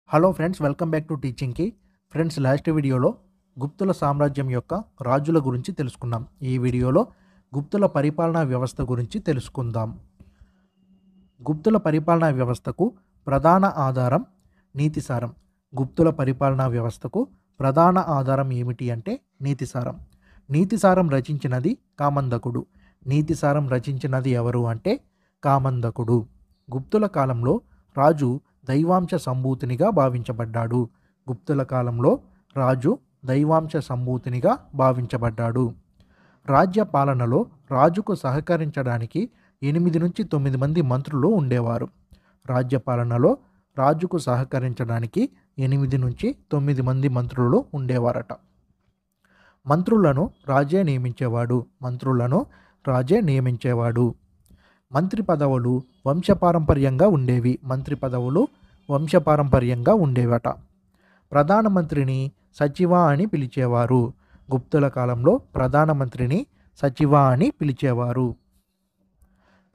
Hello friends, welcome back to టీచింగ్కి. Friends, last వీడియోలో గుప్తుల సామ్రాజ్యం యొక్క రాజుల గురించి తెలుసుకున్నాం. ఈ వీడియోలో గుప్తుల పరిపాలనా వ్యవస్థ గురించి తెలుసుకుందాం. గుప్తుల పరిపాలనా వ్యవస్థకు ప్రధాన ఆధారం నీతిసారం. గుప్తుల పరిపాలనా వ్యవస్థకు ప్రధాన ఆధారం ఏమిటి అంటే నీతిసారం. నీతిసారం రచించినది కామందకుడు. నీతిసారం రచించినది ఎవరు అంటే కామందకుడు. గుప్తుల కాలంలో రాజు దైవాంశ సంభూతినిగా భావించబడ్డాడు. గుప్తుల కాలంలో రాజు దైవాంశ సంభూతినిగా భావించబడ్డాడు. రాజ్య పాలనలో రాజుకు సహకరించడానికి 8 నుంచి 9 మంది మంత్రులు ఉండేవారు. రాజ్య పాలనలో రాజుకు సహకరించడానికి 8 నుంచి 9 మంది మంత్రులు ఉండేవారట. మంత్రులను రాజే నియమించేవాడు. మంత్రి పదవులు వంశపారంపర్యంగా ఉండేవట. ప్రధానమంత్రిని సచివ అని పిలిచేవారు. గుప్తుల కాలంలో ప్రధానమంత్రిని సచివ అని పిలిచేవారు.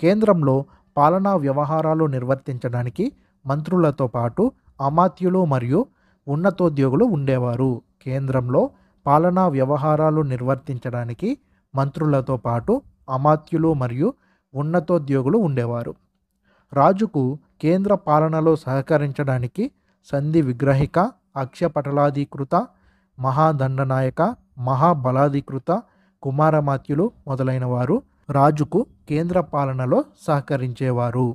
కేంద్రంలో పాలనా వ్యవహారాలు నిర్వర్తించడానికి మంత్రులతో పాటు అమాత్యులు మరియు ఉన్నతోద్యోగులు ఉండేవారు. కేంద్రంలో పాలనా వ్యవహారాలు నిర్వర్తించడానికి మంత్రులతో పాటు అమాత్యులు మరియు ఉన్నతోద్యోగులు ఉండేవారు. రాజుకు కేంద్ర పాలనలో సహకరించడానికి సంధి విగ్రహిక, అక్షపటలాధికృత, మహాదండనాయక, మహాబలాధికృత, కుమారమాత్యులు మొదలైన వారు రాజుకు కేంద్ర పాలనలో సహకరించేవారు.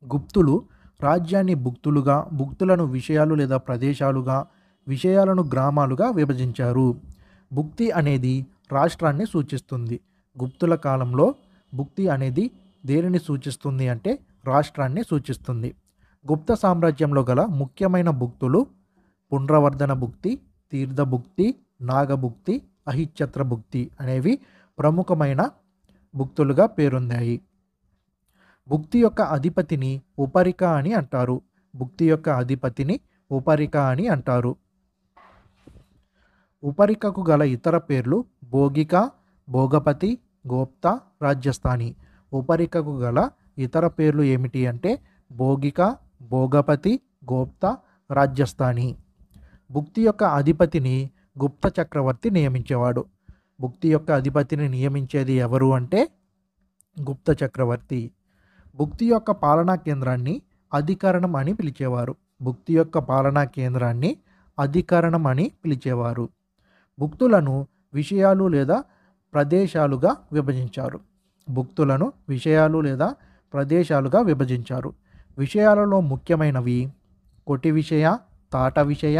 గుప్తులు రాజ్యాన్ని భుక్తులను విషయాలు లేదా ప్రదేశాలుగా, విషయాలను గ్రామాలుగా విభజించారు. భుక్తి అనేది రాష్ట్రాన్ని సూచిస్తుంది. గుప్తుల కాలంలో భుక్తి అనేది దేనిని సూచిస్తుంది అంటే రాష్ట్రాన్ని సూచిస్తుంది. గుప్త సామ్రాజ్యంలో గల ముఖ్యమైన భుక్తులు పుండ్రవర్ధన భుక్తి, తీర్థభుక్తి, నాగభుక్తి, అహిచ్ఛత్ర భుక్తి అనేవి ప్రముఖమైన భుక్తులుగా పేరొందాయి. భుక్తి యొక్క అధిపతిని ఉపరిక అని అంటారు. ఉపరికకు గల ఇతర పేర్లు భోగిక, భోగపతి, గోప్త, రాజ్యస్థాని. ఉపరికకు గల ఇతర పేర్లు ఏమిటి అంటే భోగిక, భోగపతి, గోప్త, రాజ్యస్థాని. భుక్తి యొక్క అధిపతిని గుప్త చక్రవర్తి నియమించేవాడు. భుక్తి యొక్క అధిపతిని నియమించేది ఎవరు అంటే గుప్త చక్రవర్తి. భుక్తి యొక్క పాలనా కేంద్రాన్ని అధికరణం అని పిలిచేవారు. భుక్తులను విషయాలు లేదా ప్రదేశాలుగా విభజించారు. విషయాలలో ముఖ్యమైనవి కొటి విషయ, తాట విషయ,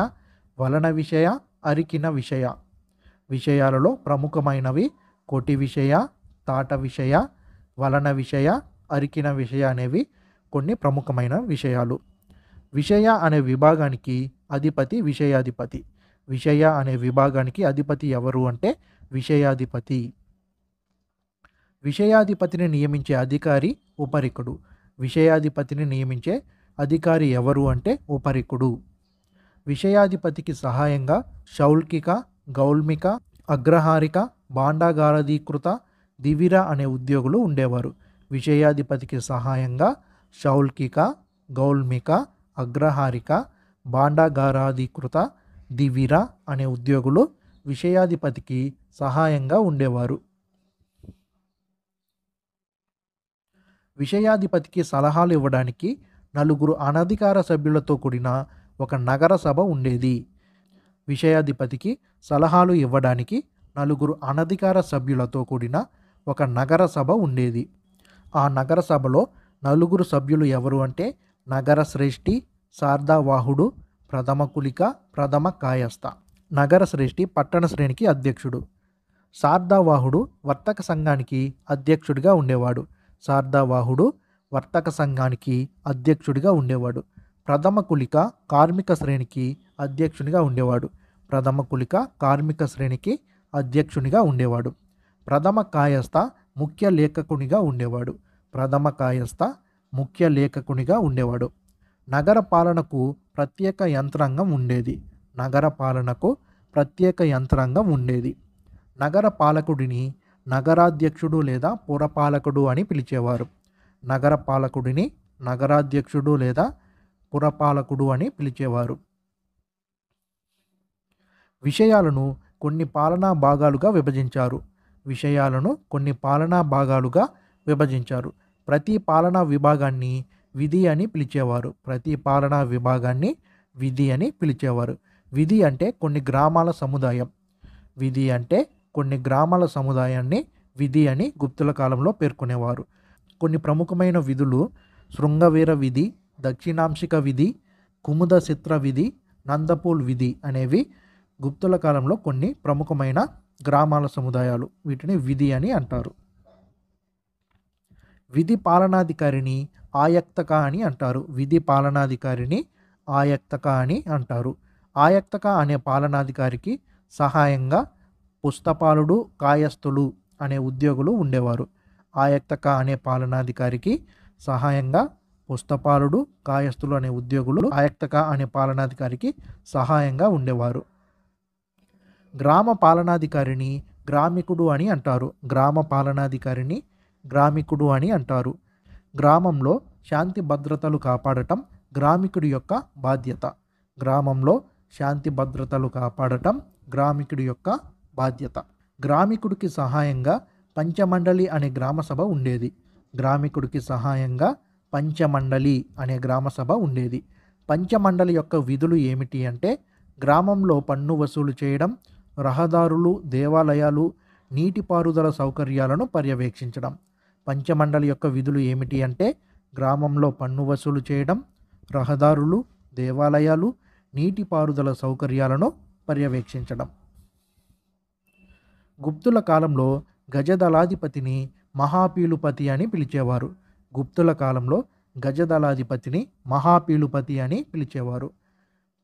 వలన విషయ, అరికిన విషయ. విషయాలలో ప్రముఖమైనవి కొటి విషయ, తాట విషయ, వలన విషయ, అరికిన విషయ అనేవి కొన్ని ప్రముఖమైన విషయాలు. విషయ అనే విభాగానికి అధిపతి విషయాధిపతి. విషయ అనే విభాగానికి అధిపతి ఎవరు అంటే విషయాధిపతి. విషయాధిపతిని నియమించే అధికారి ఉపరికుడు. విషయాధిపతిని నియమించే అధికారి ఎవరు అంటే ఉపరికుడు. విషయాధిపతికి సహాయంగా శౌల్కిక, గౌల్మిక, అగ్రహారిక, భాండాగారాధికృత, దివిర అనే ఉద్యోగులు ఉండేవారు. విషయాధిపతికి సహాయంగా శౌల్కిక, గౌల్మిక, అగ్రహారిక, భాండాగారాధికృత, దివిర అనే ఉద్యోగులు విషయాధిపతికి సహాయంగా ఉండేవారు. విషయాధిపతికి సలహాలు ఇవ్వడానికి 4 అనధికార సభ్యులతో కూడిన ఒక నగర సభ ఉండేది. విషయాధిపతికి సలహాలు ఇవ్వడానికి 4 అనధికార సభ్యులతో కూడిన ఒక నగర సభ ఉండేది. ఆ నగర సభలో 4 సభ్యులు ఎవరు అంటే నగర శ్రేష్ఠి, సార్దావాహుడు, ప్రథమ కులిక, ప్రథమ కాయస్థ. నగర శ్రేష్ఠి పట్టణ శ్రేణికి అధ్యక్షుడు. సార్దావాహుడు వర్తక సంఘానికి అధ్యక్షుడిగా ఉండేవాడు. ప్రథమ కులిక కార్మిక శ్రేణికి అధ్యక్షునిగా ఉండేవాడు. ప్రథమ కాయస్థ ముఖ్య లేఖకునిగా ఉండేవాడు. నగర పాలనకు ప్రత్యేక యంత్రాంగం ఉండేది. నగర పాలకుడిని నగరాధ్యక్షుడు లేదా పురపాలకుడు అని పిలిచేవారు. పురపాలకుడు అని పిలిచేవారు. విషయాలను కొన్ని పాలనా భాగాలుగా విభజించారు. విషయాలను కొన్ని పాలనా భాగాలుగా విభజించారు. ప్రతి పాలనా విభాగాన్ని విధి అని పిలిచేవారు. ప్రతి పాలనా విభాగాన్ని విధి అని పిలిచేవారు. విధి అంటే కొన్ని గ్రామాల సముదాయం. విధి అంటే కొన్ని గ్రామాల సముదాయాన్ని విధి అని గుప్తుల కాలంలో పేర్కొనేవారు. కొన్ని ప్రముఖమైన విధులు శృంగవీర విధి, దక్షిణాంశిక విధి, కుముద చిత్ర విధి, నందపూల్ విధి అనేవి గుప్తుల కాలంలో కొన్ని ప్రముఖమైన గ్రామాల సముదాయాలు. వీటిని విధి అని అంటారు. విధి పాలనాధికారిని ఆయక్తక అని అంటారు. విధి పాలనాధికారిని ఆయక్తక అని అంటారు. ఆయక్తక అనే పాలనాధికారికి సహాయంగా పుస్తపాలుడు, కాయస్థులు అనే ఉద్యోగులు ఉండేవారు. ఆయక్తక అనే పాలనాధికారికి సహాయంగా పుస్తపాలుడు, కాయస్థులు అనే ఉద్యోగులు ఆయక్తక అనే పాలనాధికారికి సహాయంగా ఉండేవారు. గ్రామ పాలనాధికారిని గ్రామికుడు అని అంటారు. గ్రామ పాలనాధికారిని గ్రామికుడు అని అంటారు. గ్రామంలో శాంతి భద్రతలు కాపాడటం గ్రామికుడి యొక్క బాధ్యత. గ్రామంలో శాంతి భద్రతలు కాపాడటం గ్రామికుడి యొక్క బాధ్యత. గ్రామికుడికి సహాయంగా పంచమండలి అనే గ్రామసభ ఉండేది. గ్రామికుడికి సహాయంగా పంచమండలి అనే గ్రామసభ ఉండేది. పంచమండలి యొక్క విధులు ఏమిటి అంటే గ్రామంలో పన్ను వసూలు చేయడం, రహదారులు, దేవాలయాలు, నీటిపారుదల సౌకర్యాలను పర్యవేక్షించడం. పంచమండలి యొక్క విధులు ఏమిటి అంటే గ్రామంలో పన్ను వసూలు చేయడం, రహదారులు, దేవాలయాలు, నీటిపారుదల సౌకర్యాలను పర్యవేక్షించడం. గుప్తుల కాలంలో గజదళాధిపతిని మహాపీలుపతి అని పిలిచేవారు. గుప్తుల కాలంలో గజదళాధిపతిని మహాపీలుపతి అని పిలిచేవారు.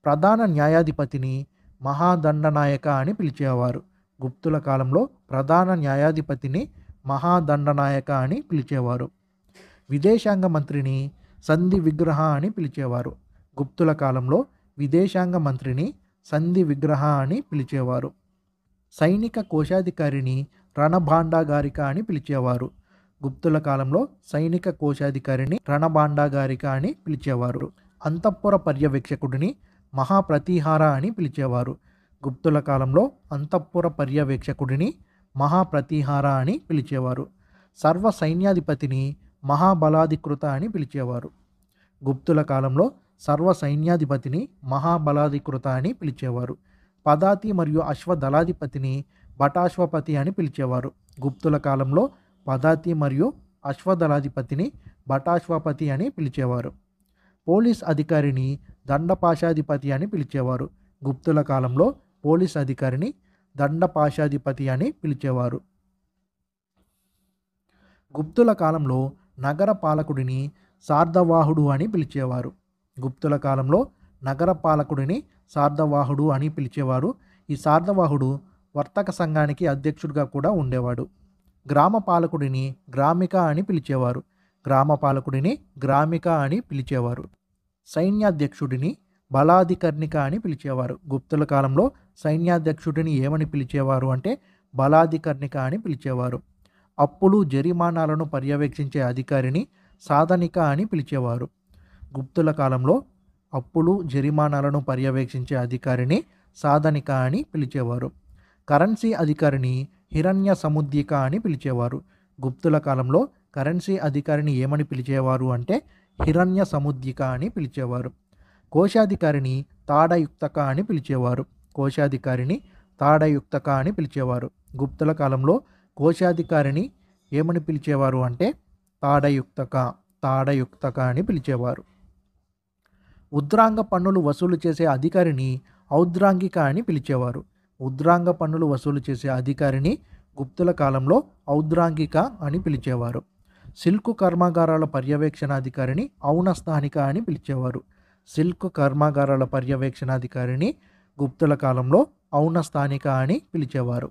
ప్రధాన న్యాయాధిపతిని మహాదండనాయక అని పిలిచేవారు. గుప్తుల కాలంలో ప్రధాన న్యాయాధిపతిని మహాదండనాయక అని పిలిచేవారు. విదేశాంగ మంత్రిని సంధి విగ్రహ అని పిలిచేవారు. గుప్తుల కాలంలో విదేశాంగ మంత్రిని సంధి విగ్రహ అని పిలిచేవారు. సైనిక కోశాధికారిని రణభాండాగారిక అని పిలిచేవారు. గుప్తుల కాలంలో సైనిక కోశాధికారిని రణభాండాగారిక అని పిలిచేవారు. అంతఃపుర పర్యవేక్షకుడిని మహాప్రతిహార అని పిలిచేవారు. గుప్తుల కాలంలో అంతఃపుర పర్యవేక్షకుడిని మహాప్రతిహార అని పిలిచేవారు. సర్వ సైన్యాధిపతిని మహాబలాధికృత అని పిలిచేవారు. గుప్తుల కాలంలో సర్వ సైన్యాధిపతిని మహాబలాధికృత అని పిలిచేవారు. పదాతి మరియు అశ్వదళాధిపతిని భటాశ్వపతి అని పిలిచేవారు. గుప్తుల కాలంలో పదాతి మరియు అశ్వదళాధిపతిని భటాశ్వపతి అని పిలిచేవారు. పోలీస్ అధికారిని దండపాశాధిపతి అని పిలిచేవారు. గుప్తుల కాలంలో పోలీస్ అధికారిని దండపాశాధిపతి అని పిలిచేవారు. గుప్తుల కాలంలో నగర పాలకుడిని సార్ధవాహుడు అని పిలిచేవారు. గుప్తుల కాలంలో నగర పాలకుడిని సార్ధవాహుడు అని పిలిచేవారు. ఈ సార్ధవాహుడు వర్తక సంఘానికి అధ్యక్షుడిగా కూడా ఉండేవాడు. గ్రామ పాలకుడిని గ్రామిక అని పిలిచేవారు. గ్రామ పాలకుడిని గ్రామిక అని పిలిచేవారు. సైన్యాధ్యక్షుడిని బలాధికర్ణిక అని పిలిచేవారు. గుప్తుల కాలంలో సైన్యాధ్యక్షుడిని ఏమని పిలిచేవారు అంటే బలాధికర్ణిక అని పిలిచేవారు. అప్పులు, జరిమానాలను పర్యవేక్షించే అధికారిని సాధనిక అని పిలిచేవారు. గుప్తుల కాలంలో అప్పులు, జరిమానాలను పర్యవేక్షించే అధికారిని సాధనిక అని పిలిచేవారు. కరెన్సీ అధికారిని హిరణ్య సముద్రిక అని పిలిచేవారు. గుప్తుల కాలంలో కరెన్సీ అధికారిని ఏమని పిలిచేవారు అంటే హిరణ్య సముద్రిక అని పిలిచేవారు. కోశాధికారిని తాడయుక్తక అని పిలిచేవారు. కోశాధికారిని తాడయుక్తక అని పిలిచేవారు. గుప్తుల కాలంలో కోశాధికారిని ఏమని పిలిచేవారు అంటే తాడయుక్తక అని పిలిచేవారు. ఉద్రాంగ పన్నులు వసూలు చేసే అధికారిని ఔద్రాంగిక అని పిలిచేవారు. ఉద్రాంగ పన్నులు వసూలు చేసే అధికారిని గుప్తుల కాలంలో ఔద్రాంగిక అని పిలిచేవారు. సిల్క్ కర్మాగారాల పర్యవేక్షణాధికారిని ఔనస్థానిక అని పిలిచేవారు. సిల్క్ కర్మాగారాల పర్యవేక్షణాధికారిని గుప్తుల కాలంలో ఔనస్థానిక అని పిలిచేవారు.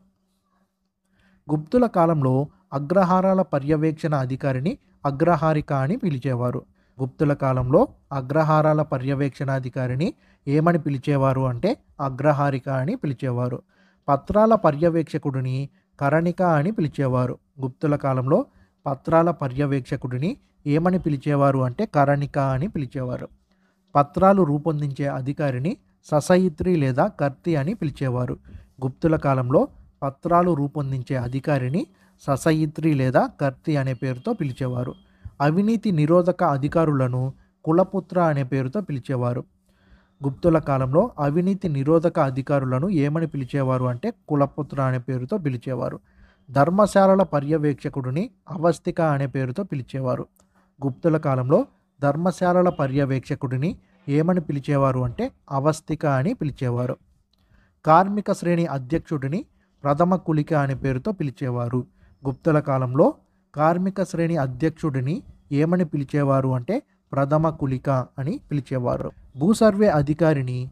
గుప్తుల కాలంలో అగ్రహారాల పర్యవేక్షణ అధికారిని అగ్రహారిక అని పిలిచేవారు. గుప్తుల కాలంలో అగ్రహారాల పర్యవేక్షణాధికారిని ఏమని పిలిచేవారు అంటే అగ్రహారిక అని పిలిచేవారు. పత్రాల పర్యవేక్షకుడిని కరణిక అని పిలిచేవారు. గుప్తుల కాలంలో పత్రాల పర్యవేక్షకుడిని ఏమని పిలిచేవారు అంటే కరణిక అని పిలిచేవారు. పత్రాలు రూపొందించే అధికారిని ససయిత్రి లేదా కర్తి అని పిలిచేవారు. గుప్తుల కాలంలో పత్రాలు రూపొందించే అధికారిని ససయిత్రి లేదా కర్తి అనే పేరుతో పిలిచేవారు. అవినీతి నిరోధక అధికారులను కులపుత్ర అనే పేరుతో పిలిచేవారు. గుప్తుల కాలంలో అవినీతి నిరోధక అధికారులను ఏమని పిలిచేవారు అంటే కులపుత్ర అనే పేరుతో పిలిచేవారు. ధర్మశాలల పర్యవేక్షకుడిని అవస్థిక అనే పేరుతో పిలిచేవారు. గుప్తుల కాలంలో ధర్మశాలల పర్యవేక్షకుడిని ఏమని పిలిచేవారు అంటే అవస్థిక అని పిలిచేవారు. కార్మిక శ్రేణి అధ్యక్షుడిని ప్రథమ కులిక అనే పేరుతో పిలిచేవారు. గుప్తుల కాలంలో కార్మిక శ్రేణి అధ్యక్షుడిని ఏమని పిలిచేవారు అంటే ప్రథమ కులిక అని పిలిచేవారు. భూసర్వే అధికారిని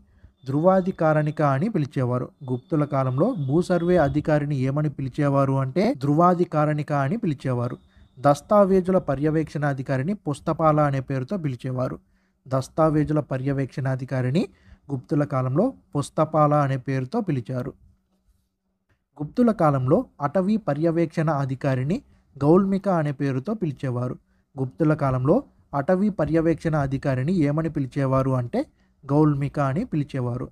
ధృవాధికారణిక అని పిలిచేవారు. గుప్తుల కాలంలో భూసర్వే అధికారిని ఏమని పిలిచేవారు అంటే ధృవాధికారణిక అని పిలిచేవారు. దస్తావేజుల పర్యవేక్షణాధికారిని పుస్తపాల అనే పేరుతో పిలిచేవారు. దస్తావేజుల పర్యవేక్షణాధికారిని గుప్తుల కాలంలో పుస్తపాల అనే పేరుతో పిలిచారు. గుప్తుల కాలంలో అటవీ పర్యవేక్షణ అధికారిని గౌల్మిక అనే పేరుతో పిలిచేవారు. గుప్తుల కాలంలో అటవీ పర్యవేక్షణ అధికారిని ఏమని పిలిచేవారు అంటే గౌల్మిక అని పిలిచేవారు.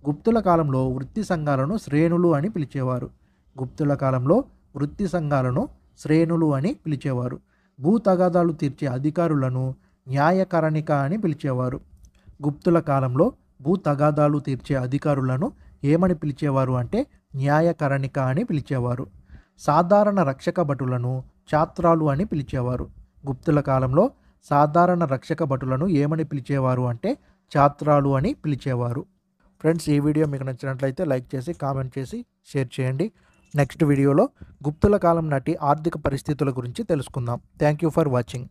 గుప్తుల కాలంలో వృత్తి సంఘాలను శ్రేణులు అని పిలిచేవారు. గుప్తుల కాలంలో వృత్తి సంఘాలను శ్రేణులు అని పిలిచేవారు. భూ తగాదాలు తీర్చే అధికారులను న్యాయకరణిక అని పిలిచేవారు. గుప్తుల కాలంలో భూ తగాదాలు తీర్చే అధికారులను ఏమని పిలిచేవారు అంటే న్యాయకరణిక అని పిలిచేవారు. సాధారణ రక్షక భటులను ఛాత్రాలు అని పిలిచేవారు. గుప్తుల కాలంలో సాధారణ రక్షక భటులను ఏమని పిలిచేవారు అంటే ఛాత్రాలు అని పిలిచేవారు. ఫ్రెండ్స్, ఈ వీడియో మీకు నచ్చినట్లయితే లైక్ చేసి కామెంట్ చేసి షేర్ చేయండి. నెక్స్ట్ వీడియోలో గుప్తుల కాలం నాటి ఆర్థిక పరిస్థితుల గురించి తెలుసుకుందాం. Thank you for watching.